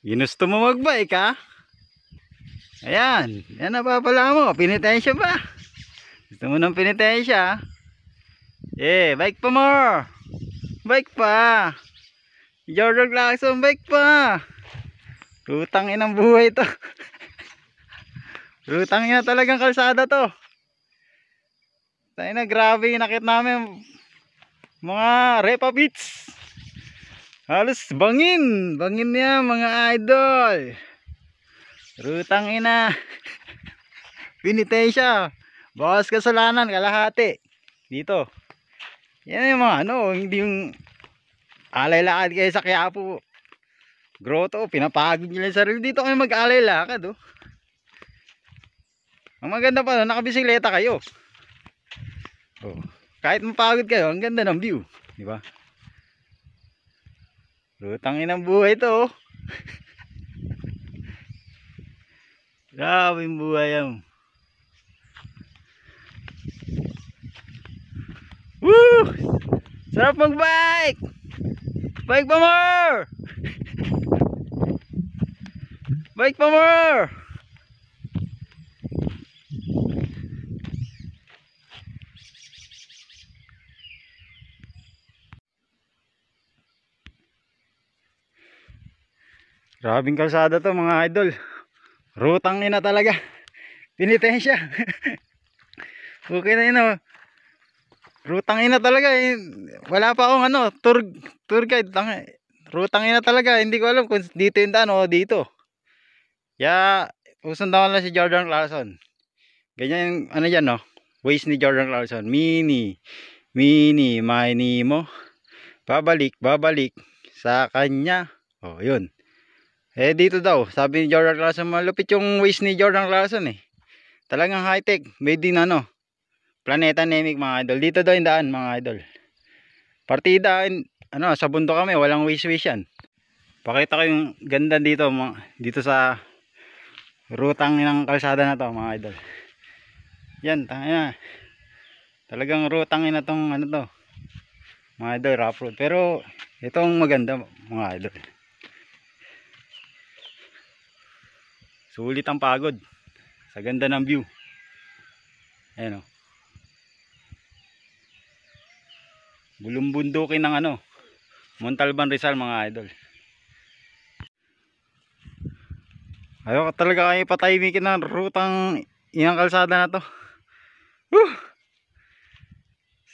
Ginusto mo magbike ha? Ayan. Yan na pala mo. Pinitensya ba? Gusto mo ng pinitensya? Bike pa more. Bike pa. Jordan Clarkson, bike pa. Rutang inang buhay to. Rutang ina talagang kalsada to. Tayo na, grabe yung nakit namin. Mga Repa Beats. Halos bangin. Bangin niya mga idol. Rutang ina. Pinitensya. Bawas kasalanan, kalahati. Dito. Yan yung mga hindi yung alay lakad kayo sa Quiapo. Grotto, pinapagod nyo lang sarili. Dito kayo mag-alay lakad oh. Ang maganda pa, nakabisikleta kayo. Oh, kahit mapagod kayo, ang ganda ng view, di ba? Rutang inang buhay to oh. Grabe yung buhay yan. Woo! Sarap mag-bike! Bike pa more! Bike pa more! Grabing kalsada to mga idol. Rutang ina talaga. Pinitensya. Okay na yun oh. Rutang ina talaga eh. Wala pa akong tour guide. Rutang ina talaga. Hindi ko alam kung dito yung daan o dito. Kaya pusundan ko lang si Jordan Clarkson. Ganyan yung dyan no. Ways ni Jordan Clarkson. Mini mo. Babalik sa kanya. Oh yun. Dito daw, sabi ni Jordan Clarkson, malupit yung waist ni Jordan Clarkson eh. Talagang high-tech, made in Planeta Nemic mga idol. Dito daw yung daan mga idol. Partida, sa bundok kami, walang waist yan. Pakita ko yung ganda dito, dito sa rutang ng kalsada na to mga idol. Yan, talagang rutang na tong to. Mga idol, rough road. Pero, itong maganda mga idol. Sulit ang pagod sa ganda ng view. Ayan o. Bulumbundukin ng Montalban Rizal mga idol. Ayaw talaga kayo patahimikin ng rutang inang kalsada na to.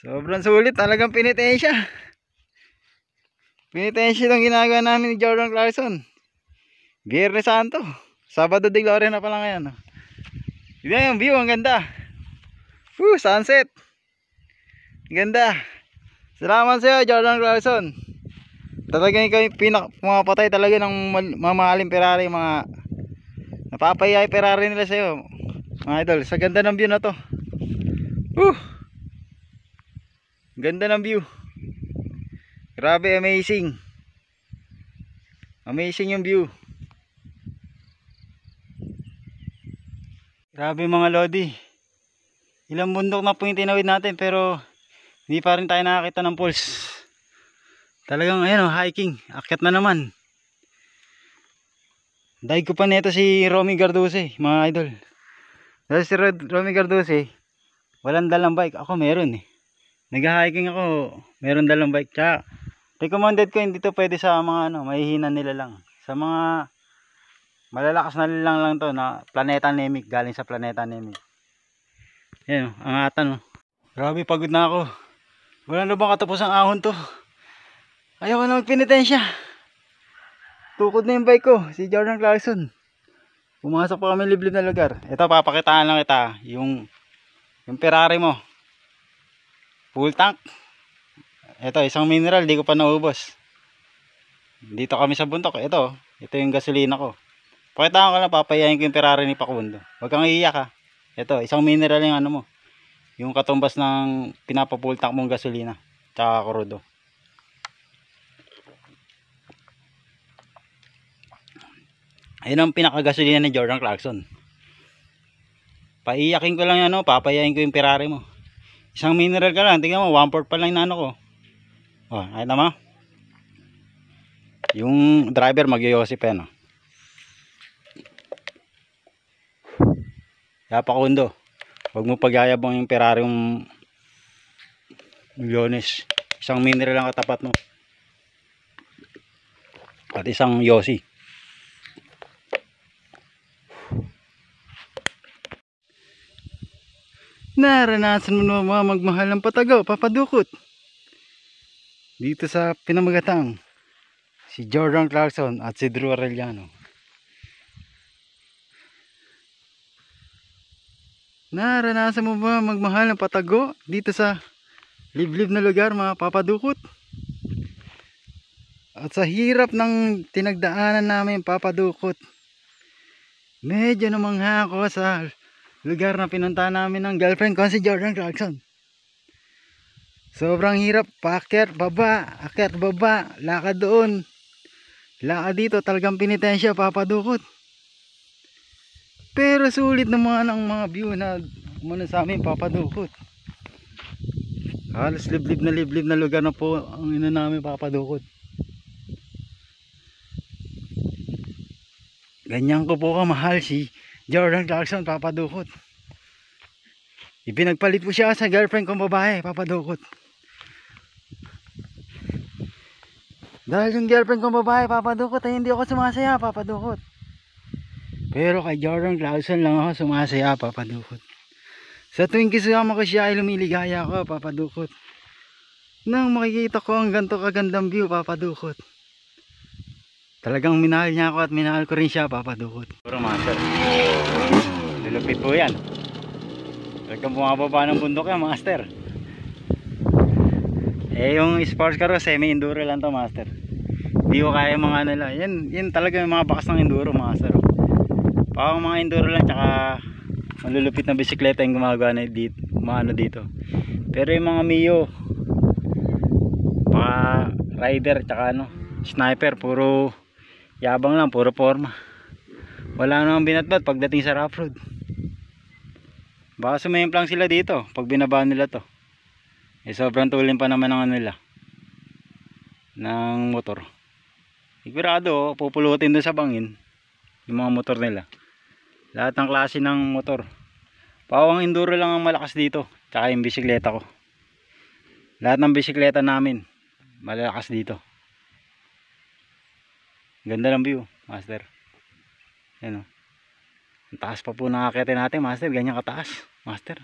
Sobrang sulit, talagang pinitensya. Pinitensya itong ginagawa namin ni Jordan Clarkson. Biyernes Santo, Sabado de Gloria na pala ngayon. Yan yung view, ang ganda. Sunset. Ganda. Salamat sa iyo Jordan Clarkson. Talagang ikaw yung pumapatay talaga ng mamahaling Ferrari. Mga napapayay Ferrari nila sa iyo mga idol. Sa ganda ng view na to. Ganda ng view. Grabe, amazing. Amazing yung view. Grabe mga lodi. Ilang bundok na po yung tinawid natin pero hindi pa rin tayo nakakita ng pulse. Talagang hiking. Akyat na naman. Dahil ko pa nito si Romy Garduse mga idol. Dahil si Romy Garduse walang dalang bike. Ako meron eh. Nag-hiking ako, meron dalang bike. Tsaka recommended ko hindi to pwede sa mga mahihina nila lang. Sa mga malalakas na lang to na Planeta Nemic, galing sa Planeta Nemic. Yan ang atan Grabe, pagod na ako. Wala na bang katapos ang ahon to. Ayaw ko na magpinitensya. Tukod na yung bike ko, si Jordan Clarkson. Pumasok pa kami liblib na lugar. Ito, papakitaan lang kita yung Ferrari mo. Full tank. Ito, isang mineral, di ko pa naubos. Dito kami sa buntok. Ito yung gasolina ko. Pakitaan ko lang, papayayin ko yung Ferrari ni Pakundo. Huwag kang iiyak ha. Ito, isang mineral yung mo. Yung katumbas ng pinapa-full tank mong gasolina. Tsaka krudo. Ayun ang pinakagasolina ni Jordan Clarkson. Paiyakin ko lang yan papayayin ko yung Ferrari mo. Isang mineral ka lang, tingnan mo, 1/4 pa lang yung ko. Nakita mo? Yung driver magyoyosip Pakundo. Huwag mo pagyayabang yung Ferrari yung Milyones. Isang mineral lang katapat mo. At isang Yossi. Naranasan mo na mga magmahal ng Patago, papadukot. Dito sa Pinamagatang. Si Jordan Clarkson at si Drew Arellano. Naranasan mo ba magmahal ng Patago dito sa liblib na lugar mga papadukot? At sa hirap ng tinagdaanan namin papadukot, medyo namangha ako sa lugar na pinunta namin ng girlfriend ko si Jordan Clarkson. Sobrang hirap, paakyat baba, akyat baba, lakad doon, lakad dito, talagang pinitensya papadukot. Pero sulit naman ang mga view na muna sa amin papadukot. Halos liblib na lugar na po ang ina namin papadukot. Ganyan ko po kamahal si Jordan Clarkson papadukot. Ipinagpalit po siya sa girlfriend kong babae papadukot. Dahil yung girlfriend kong babae papadukot ay hindi ako sumasaya papadukot. Pero kay Jordan Clarkson lang ako sumasaya papadukot. Sa tuwing kasama ko siya ay lumiligaya ako papadukot. Nang makikita ko ang ganito kagandang view papadukot, talagang minahal niya ako at minahal ko rin siya papadukot. Puro master, lulupit po yan. Talagang bumababa ng bundok yan master. Eh yung sports car ko semi enduro lang to master. Hindi ko kaya mga nila. Yan talaga yung mga bakas ng enduro master. Parang mga enduro lang tsaka malulupit na bisikleta yung gumagawa na dito, dito. Pero yung mga Mio, mga rider tsaka sniper, puro yabang lang, puro forma. Wala namang binatbat pagdating sa rough road. Baka sumimplang sila dito pag binaba nila to. Eh sobrang tulin pa naman ng nila ng motor. Sigurado pupulutin doon sa bangin yung mga motor nila. Lahat ng klase ng motor. Pawang enduro lang ang malakas dito, tsaka yung bisikleta ko. Lahat ng bisikleta namin malakas dito. Ganda ng view master. Yan o. Ang taas pa po nakakita natin master. Ganyan kataas master.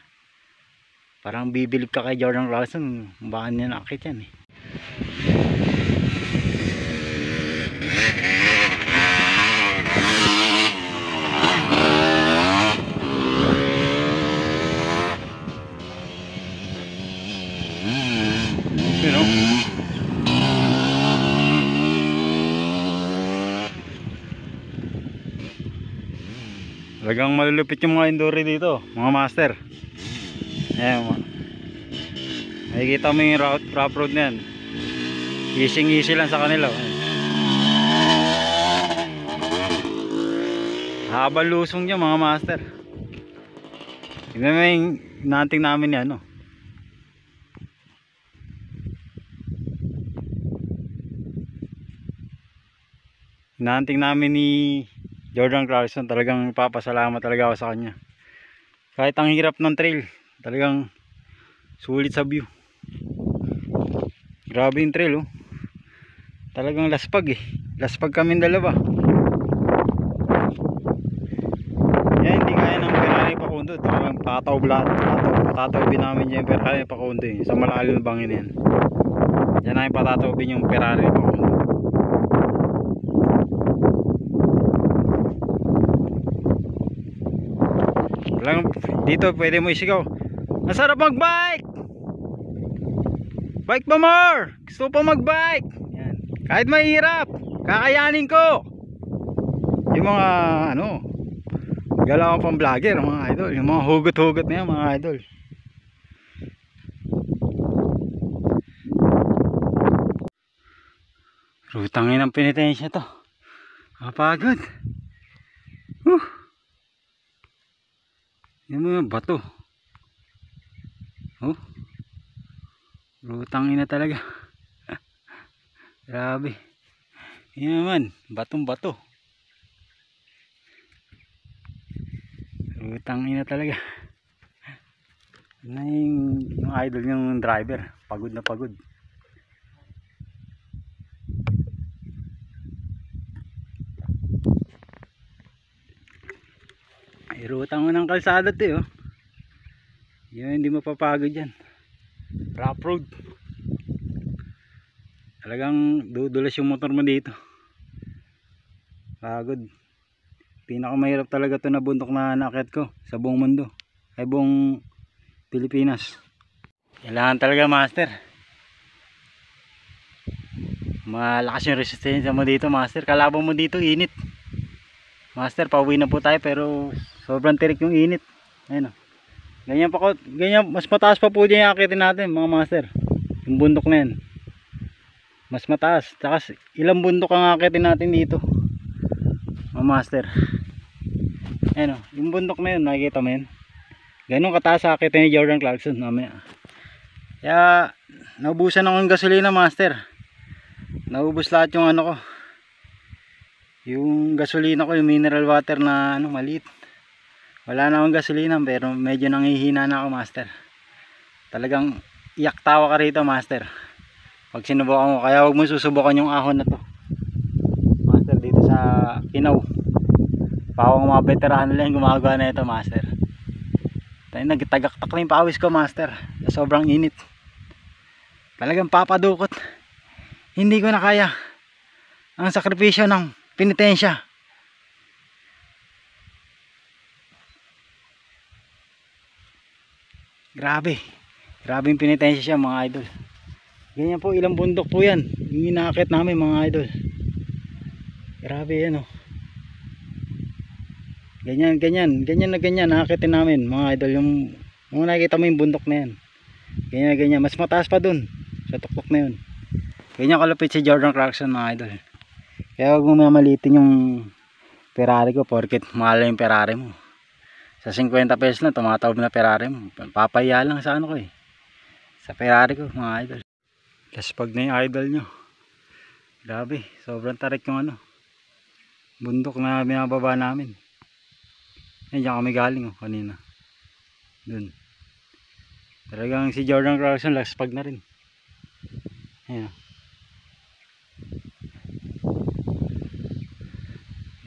Parang bibilib ka kay Jordan Clarkson. Baka niya nakakit yan eh. You know? Talagang malulupit yung mga enduro dito mga master. Ayan, nakikita mo yung rough road na yan. Easy lang sa kanila. Habang lusong niya mga master. Tignan mo yung nanting namin yan no? Nanting namin ni Jordan Clarkson. Talagang papasalamat talaga ako sa kanya. Kahit ang hirap ng trail, talagang sulit sa view. Grabe yung trail oh. Talagang laspag eh. Laspag kami dalawa. Yan, hindi kaya ng Ferrari Pakundo. Talagang patatawbin namin yung Ferrari Pakundo eh. Sa malalim ng bangin yan. Yan namin patatawbin yung Ferrari Pakundo. Dito pwede mo isigaw, masarap magbike, bike pa more, gusto pa magbike. Yan. Kahit mahirap kakayanin ko. Yung mga galawan pang vlogger mga idol, yung mga hugot na yan mga idol. Rutangin ang penitensya to, kapagod. Yan mo yung bato. Oh. Rutangin na talaga. Grabe. Yan naman, batong bato. Putang ina talaga. Yun na yung idol yung driver. Pagod na pagod. Ay, rutang mo ng kalsada to oh. Yun, hindi mapapagod yan. Rough road. Talagang dudulas yung motor mo dito. Pagod. Pinakamahirap talaga to na bundok na naakyat ko sa buong mundo. Ay buong Pilipinas. Kailangan talaga master. Malakas yung resistensya mo dito master. Kalaban mo dito init. Master, pauwi na po tayo pero sobrang tirik yung init. Ayun o. Ganyan pa ko, ganyan, mas mataas pa po dyan yung akitin natin mga master. Yung bundok na yan. Mas mataas. Tsaka ilang bundok ang akitin natin dito. Mga master. Ayun o, yung bundok na yun, nakikita mo yun. Ganun kataas sa akitin ni Jordan Clarkson. Mamaya. Kaya, naubusan ako ng gasolina master. Naubos lahat yung ano ko. Yung gasolina ko, yung mineral water na ano, maliit. Wala na akong gasolina pero medyo nangihina na ako master. Talagang iyak tawa ka rito master. Pag sinubukan mo, kaya huwag mo susubukan yung ahon na to. Master dito sa Kinaw. Pawang mga veterano lang gumagawa na ito master. Tayo nagtagaktak na yung pawis ko master. Sa sobrang init. Talagang papadukot. Hindi ko na kaya ang sakripisyo ng penitensya. Grabe. Grabe yung penitensya siya mga idol. Ganyan po, ilang bundok po yan. Yung inaakit namin mga idol. Grabe yan oh. Ganyan, ganyan. Ganyan na ganyan. Naakitin namin mga idol. Yung nakikita mo yung bundok na yan. Ganyan, ganyan. Mas mataas pa dun. Sa tuktok na yun. Ganyan kalapit si Jordan Clarkson mga idol. Kaya huwag mo mamalitin yung Ferrari ko. Porket mahal yung Ferrari mo. Sa 50 pesos lang tumatawag na Ferrari mo. Papaya lang sa ano ko eh. Sa Ferrari ko mga idol. Tapos pag na yung idol nyo. Grabe. Sobrang tarik yung ano. Bundok na binababa namin. Yan dyan kami galing oh, kanina. Dun. Talagang si Jordan Clarkson laspag na rin. Ayan.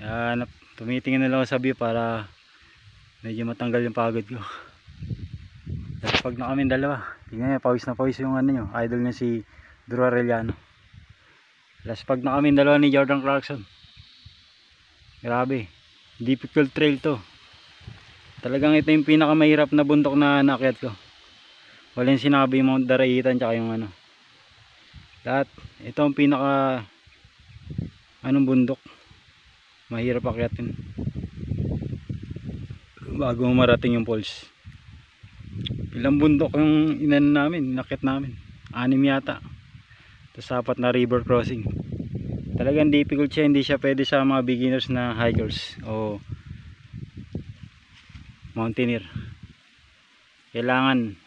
Yan. Tumitingin na lang sa view para medyo matanggal yung pagod ko. Tapos pag na kami dalawa, tingnan nyo, pawis na pawis yung ano nyo, idol nyo si Drew Arellano. Tapos pag na kami dalawa ni Jordan Clarkson. Grabe, difficult trail to. Talagang ito yung pinakamahirap na bundok na naakyat ko. Walang sinabi yung Mount Daraitan tsaka yung ano. Lahat, ito ang pinaka anong bundok. Mahirap akyatin. Bago marating yung falls. Ilang bundok yung inan namin, nakit namin 6 yata. Tapos 4 na river crossing. Talagang difficult siya, hindi siya pwede sa mga beginners na hikers o mountaineer. Kailangan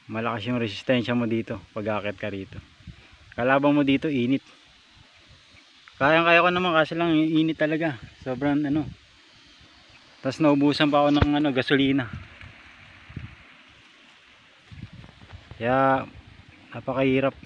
malakas yung resistensya mo dito pag aakyat ka rito. Kalaban mo dito init. Kaya ko naman kasi lang init talaga. Sobrang ano. Tapos naubusan pa ako ng ano, gasolina. Kaya napakahirap.